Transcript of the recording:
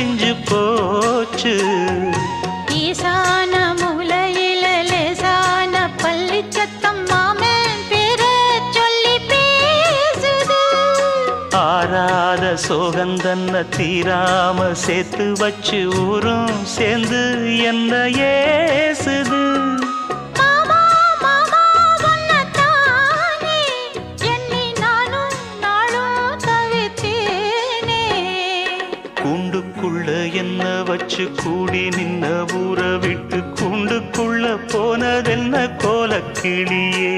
முடிஞ்சு போச்சு. ஈசான மூலையில லேசான பள்ளி சத்தம் மாமன் பேர சொல்லி பேசுது. ஆறாத சோகந்தன்ன தீராம சேர்த்து வச்சு ஊரும் சேர்ந்து என்ன ஏசுது. மாமா மாமா உன்னத்தானே எண்ணி நானும் நாளும் தவித்தேனே. கூண்டுக்குள்ள என்ன வச்சு கூடி நின்ன ஊரை விட்டு கூண்டுக்குள்ள போனதென்ன கோலக்கிளியே.